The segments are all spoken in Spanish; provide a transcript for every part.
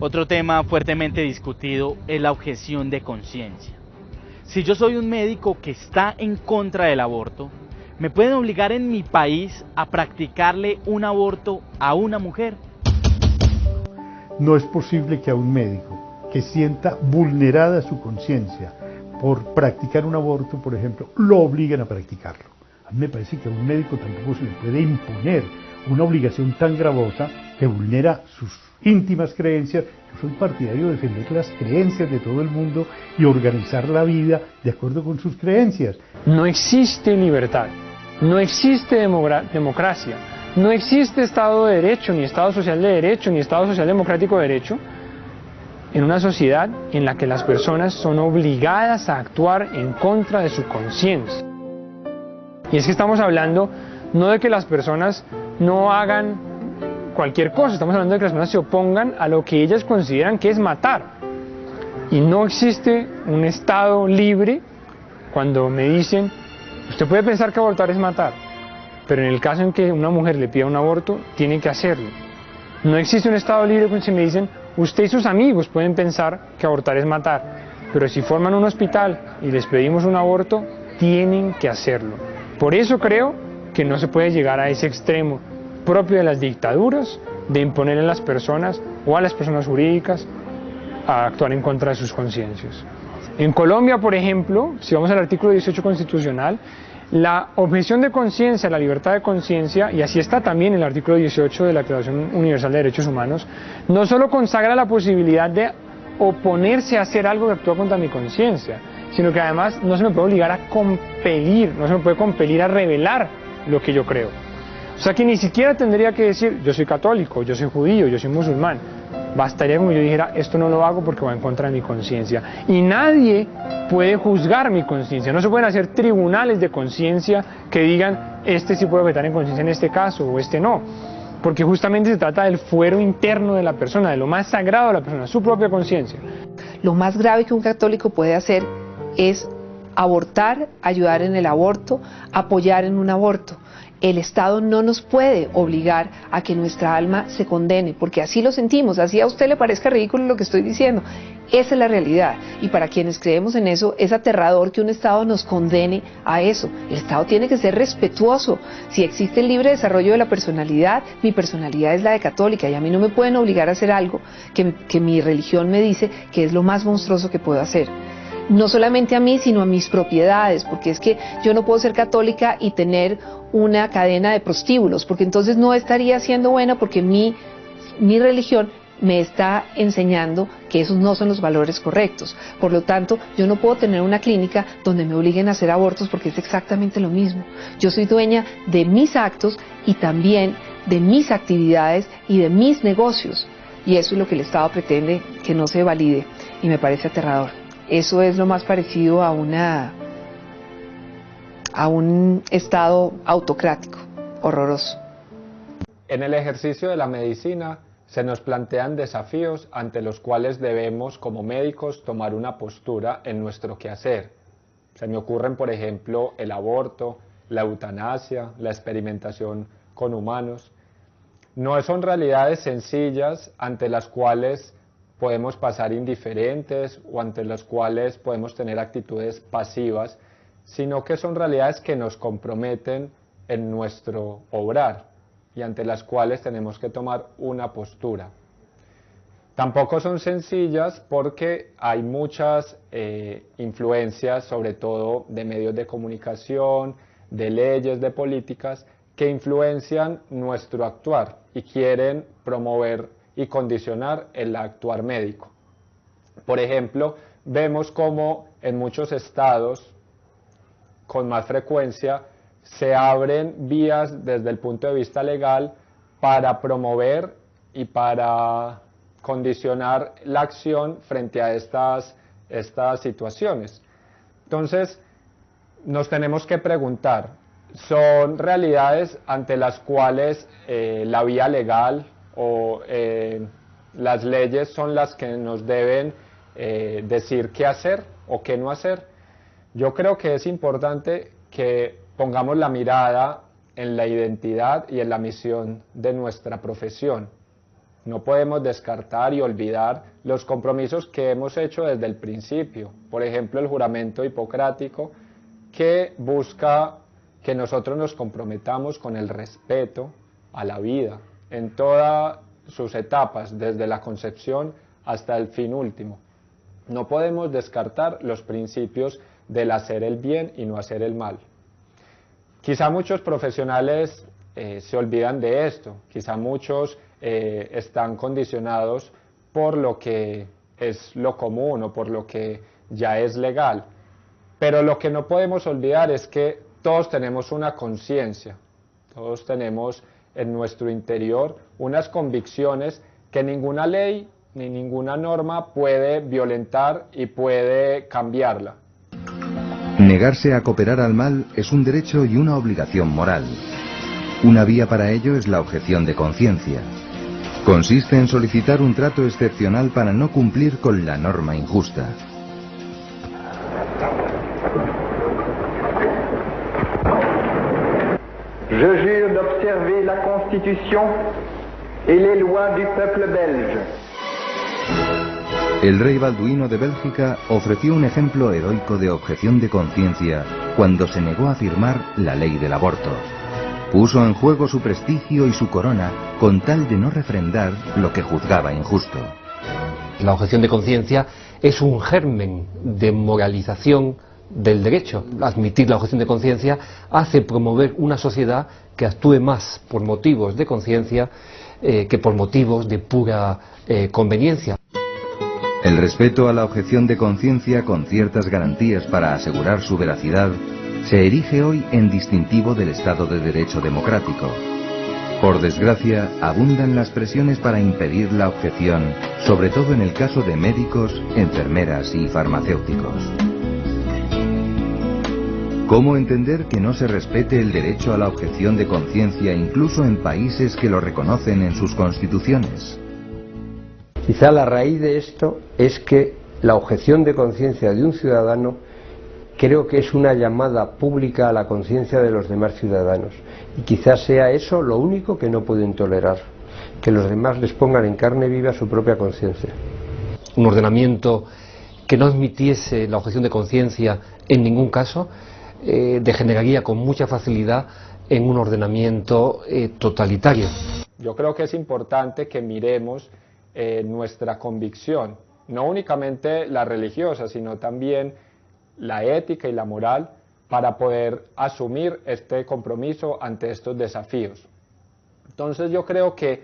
Otro tema fuertemente discutido es la objeción de conciencia. Si yo soy un médico que está en contra del aborto, ¿me pueden obligar en mi país a practicarle un aborto a una mujer? No es posible que a un médico que sienta vulnerada su conciencia por practicar un aborto, por ejemplo, lo obliguen a practicarlo. A mí me parece que a un médico tampoco se le puede imponer una obligación tan gravosa que vulnera sus íntimas creencias. Yo soy partidario de defender las creencias de todo el mundo y organizar la vida de acuerdo con sus creencias. No existe libertad, no existe democracia, no existe Estado de Derecho, ni Estado social de derecho, ni Estado social democrático de derecho en una sociedad en la que las personas son obligadas a actuar en contra de su conciencia. Y es que estamos hablando no de que las personas no hagan cualquier cosa, estamos hablando de que las personas se opongan a lo que ellas consideran que es matar. Y no existe un Estado libre cuando me dicen, usted puede pensar que abortar es matar, pero en el caso en que una mujer le pida un aborto, tiene que hacerlo. No existe un Estado libre cuando se me dicen, usted y sus amigos pueden pensar que abortar es matar, pero si forman un hospital y les pedimos un aborto, tienen que hacerlo. Por eso creo que no se puede llegar a ese extremo propio de las dictaduras, de imponer a las personas o a las personas jurídicas a actuar en contra de sus conciencias. En Colombia, por ejemplo, si vamos al artículo 18 constitucional, la objeción de conciencia, la libertad de conciencia, y así está también en el artículo 18 de la Declaración Universal de Derechos Humanos, no solo consagra la posibilidad de oponerse a hacer algo que actúa contra mi conciencia, sino que además no se me puede obligar a compelir, no se me puede compelir a revelar lo que yo creo. O sea que ni siquiera tendría que decir, yo soy católico, yo soy judío, yo soy musulmán. Bastaría como yo dijera, esto no lo hago porque va en contra de mi conciencia. Y nadie puede juzgar mi conciencia. No se pueden hacer tribunales de conciencia que digan, este sí puede objetar en conciencia en este caso o este no. Porque justamente se trata del fuero interno de la persona, de lo más sagrado de la persona, su propia conciencia. Lo más grave que un católico puede hacer es abortar, ayudar en el aborto, apoyar en un aborto. El Estado no nos puede obligar a que nuestra alma se condene, porque así lo sentimos, así a usted le parezca ridículo lo que estoy diciendo. Esa es la realidad, y para quienes creemos en eso, es aterrador que un Estado nos condene a eso. El Estado tiene que ser respetuoso. Si existe el libre desarrollo de la personalidad, mi personalidad es la de católica, y a mí no me pueden obligar a hacer algo que mi religión me dice que es lo más monstruoso que puedo hacer. No solamente a mí, sino a mis propiedades, porque es que yo no puedo ser católica y tener una cadena de prostíbulos, porque entonces no estaría siendo buena, porque mi religión me está enseñando que esos no son los valores correctos. Por lo tanto, yo no puedo tener una clínica donde me obliguen a hacer abortos, porque es exactamente lo mismo. Yo soy dueña de mis actos y también de mis actividades y de mis negocios, y eso es lo que el Estado pretende que no se valide, y me parece aterrador. Eso es lo más parecido a un Estado autocrático, horroroso. En el ejercicio de la medicina se nos plantean desafíos ante los cuales debemos como médicos tomar una postura en nuestro quehacer. Se me ocurren, por ejemplo, el aborto, la eutanasia, la experimentación con humanos. No son realidades sencillas ante las cuales podemos pasar indiferentes o ante las cuales podemos tener actitudes pasivas, sino que son realidades que nos comprometen en nuestro obrar y ante las cuales tenemos que tomar una postura. Tampoco son sencillas porque hay muchas influencias, sobre todo de medios de comunicación, de leyes, de políticas, que influencian nuestro actuar y quieren promover y condicionar el actuar médico. Por ejemplo, vemos cómo en muchos estados, con más frecuencia, se abren vías desde el punto de vista legal para promover y para condicionar la acción frente a estas situaciones. Entonces, nos tenemos que preguntar, ¿son realidades ante las cuales la vía legal o las leyes son las que nos deben decir qué hacer o qué no hacer? Yo creo que es importante que pongamos la mirada en la identidad y en la misión de nuestra profesión. No podemos descartar y olvidar los compromisos que hemos hecho desde el principio. Por ejemplo, el juramento hipocrático, que busca que nosotros nos comprometamos con el respeto a la vida en todas sus etapas, desde la concepción hasta el fin último. No podemos descartar los principios del hacer el bien y no hacer el mal. Quizá muchos profesionales se olvidan de esto, quizá muchos están condicionados por lo que es lo común o por lo que ya es legal, pero lo que no podemos olvidar es que todos tenemos una conciencia, todos tenemos en nuestro interior unas convicciones que ninguna ley ni ninguna norma puede violentar y puede cambiarla. Negarse a cooperar al mal es un derecho y una obligación moral. Una vía para ello es la objeción de conciencia. Consiste en solicitar un trato excepcional para no cumplir con la norma injusta. Je jure d'observer la Constitution et les lois du peuple belge. El rey Balduino de Bélgica ofreció un ejemplo heroico de objeción de conciencia cuando se negó a firmar la ley del aborto. Puso en juego su prestigio y su corona con tal de no refrendar lo que juzgaba injusto. La objeción de conciencia es un germen de moralización del derecho. Admitir la objeción de conciencia hace promover una sociedad que actúe más por motivos de conciencia que por motivos de pura conveniencia. El respeto a la objeción de conciencia con ciertas garantías para asegurar su veracidad se erige hoy en distintivo del Estado de Derecho democrático. Por desgracia, abundan las presiones para impedir la objeción, sobre todo en el caso de médicos, enfermeras y farmacéuticos. ¿Cómo entender que no se respete el derecho a la objeción de conciencia incluso en países que lo reconocen en sus constituciones? Quizá la raíz de esto es que la objeción de conciencia de un ciudadano creo que es una llamada pública a la conciencia de los demás ciudadanos. Y quizás sea eso lo único que no pueden tolerar, que los demás les pongan en carne viva su propia conciencia. Un ordenamiento que no admitiese la objeción de conciencia en ningún caso degeneraría con mucha facilidad en un ordenamiento totalitario. Yo creo que es importante que miremos nuestra convicción, no únicamente la religiosa, sino también la ética y la moral, para poder asumir este compromiso ante estos desafíos. Entonces yo creo que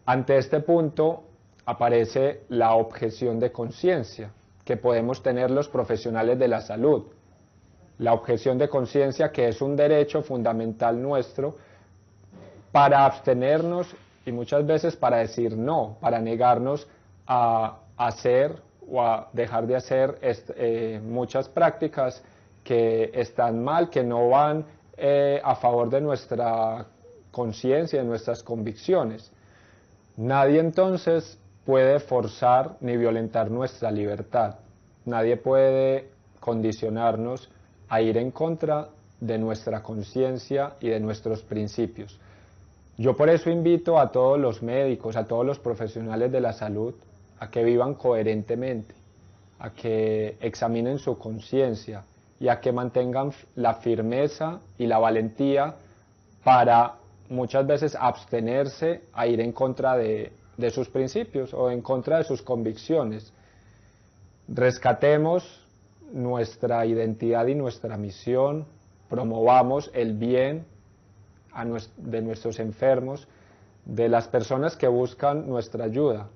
ante este punto aparece la objeción de conciencia que podemos tener los profesionales de la salud. La objeción de conciencia, que es un derecho fundamental nuestro para abstenernos y muchas veces para decir no, para negarnos a hacer o a dejar de hacer muchas prácticas que están mal, que no van a favor de nuestra conciencia, de nuestras convicciones. Nadie entonces puede forzar ni violentar nuestra libertad. Nadie puede condicionarnos a ir en contra de nuestra conciencia y de nuestros principios. Yo por eso invito a todos los médicos, a todos los profesionales de la salud, a que vivan coherentemente, a que examinen su conciencia y a que mantengan la firmeza y la valentía para muchas veces abstenerse a ir en contra de sus principios o en contra de sus convicciones. Rescatemos nuestra identidad y nuestra misión, promovamos el bien de nuestros enfermos, de las personas que buscan nuestra ayuda.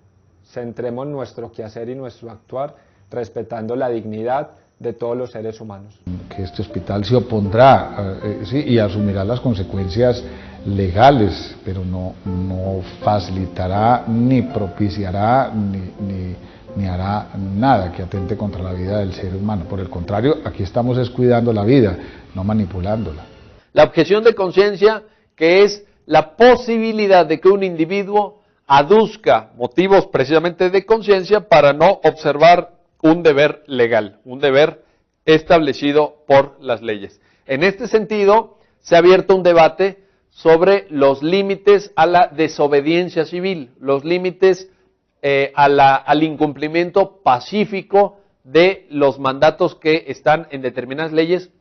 Centremos nuestro quehacer y nuestro actuar respetando la dignidad de todos los seres humanos. Que este hospital se opondrá sí, y asumirá las consecuencias legales, pero no facilitará ni propiciará ni hará nada que atente contra la vida del ser humano. Por el contrario, aquí estamos cuidando la vida, no manipulándola. La objeción de conciencia, que es la posibilidad de que un individuo aduzca motivos precisamente de conciencia para no observar un deber legal, un deber establecido por las leyes. En este sentido, se ha abierto un debate sobre los límites a la desobediencia civil, los límites al incumplimiento pacífico de los mandatos que están en determinadas leyes,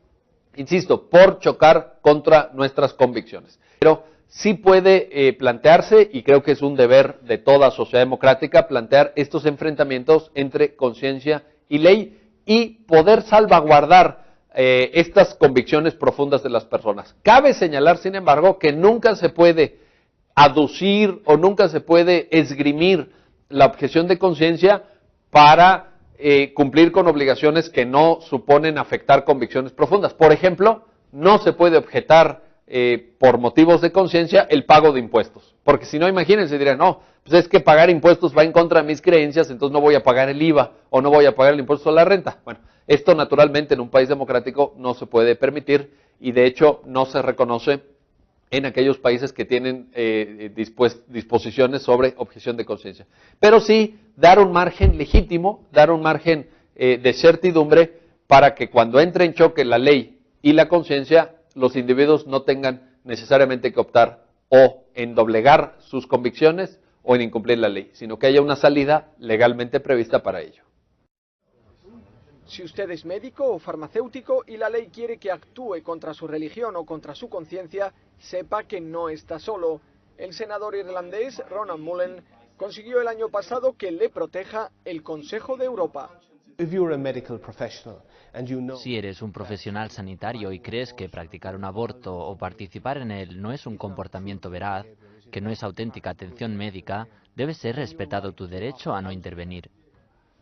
insisto, por chocar contra nuestras convicciones. Pero sí puede plantearse, y creo que es un deber de toda sociedad democrática, plantear estos enfrentamientos entre conciencia y ley y poder salvaguardar estas convicciones profundas de las personas. Cabe señalar, sin embargo, que nunca se puede aducir o nunca se puede esgrimir la objeción de conciencia para cumplir con obligaciones que no suponen afectar convicciones profundas. Por ejemplo, no se puede objetar por motivos de conciencia el pago de impuestos, porque si no, imagínense, dirán, no, pues es que pagar impuestos va en contra de mis creencias, entonces no voy a pagar el IVA o no voy a pagar el impuesto a la renta. Bueno, esto naturalmente en un país democrático no se puede permitir y de hecho no se reconoce en aquellos países que tienen disposiciones sobre objeción de conciencia. Pero sí dar un margen legítimo, dar un margen de certidumbre para que cuando entre en choque la ley y la conciencia, los individuos no tengan necesariamente que optar o en doblegar sus convicciones o en incumplir la ley, sino que haya una salida legalmente prevista para ello. Si usted es médico o farmacéutico y la ley quiere que actúe contra su religión o contra su conciencia, sepa que no está solo. El senador irlandés Ronan Mullen consiguió el año pasado que le proteja el Consejo de Europa. Si eres un profesional sanitario y crees que practicar un aborto o participar en él no es un comportamiento veraz, que no es auténtica atención médica, debe ser respetado tu derecho a no intervenir.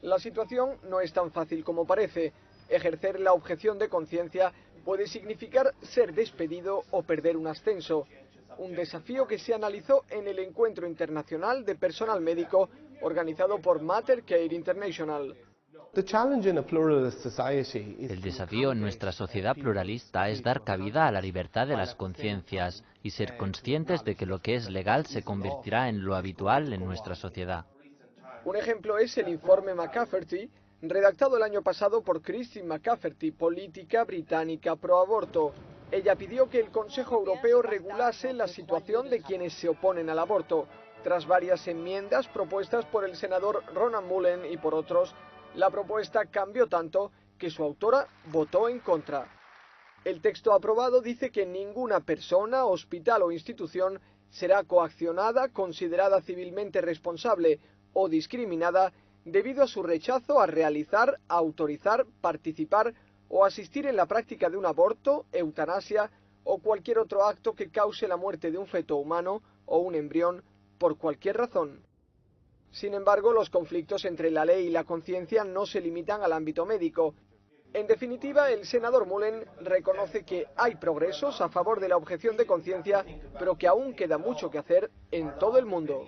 La situación no es tan fácil como parece. Ejercer la objeción de conciencia puede significar ser despedido o perder un ascenso. Un desafío que se analizó en el Encuentro Internacional de Personal Médico organizado por Mater Care International. El desafío en nuestra sociedad pluralista es dar cabida a la libertad de las conciencias y ser conscientes de que lo que es legal se convertirá en lo habitual en nuestra sociedad. Un ejemplo es el informe McCafferty, redactado el año pasado por Christine McCafferty, política británica pro aborto. Ella pidió que el Consejo Europeo regulase la situación de quienes se oponen al aborto. Tras varias enmiendas propuestas por el senador Ronan Mullen y por otros, la propuesta cambió tanto que su autora votó en contra. El texto aprobado dice que ninguna persona, hospital o institución será coaccionada, considerada civilmente responsable o discriminada debido a su rechazo a realizar, autorizar, participar o asistir en la práctica de un aborto, eutanasia o cualquier otro acto que cause la muerte de un feto humano o un embrión por cualquier razón. Sin embargo, los conflictos entre la ley y la conciencia no se limitan al ámbito médico. En definitiva, el senador Mullen reconoce que hay progresos a favor de la objeción de conciencia, pero que aún queda mucho que hacer en todo el mundo.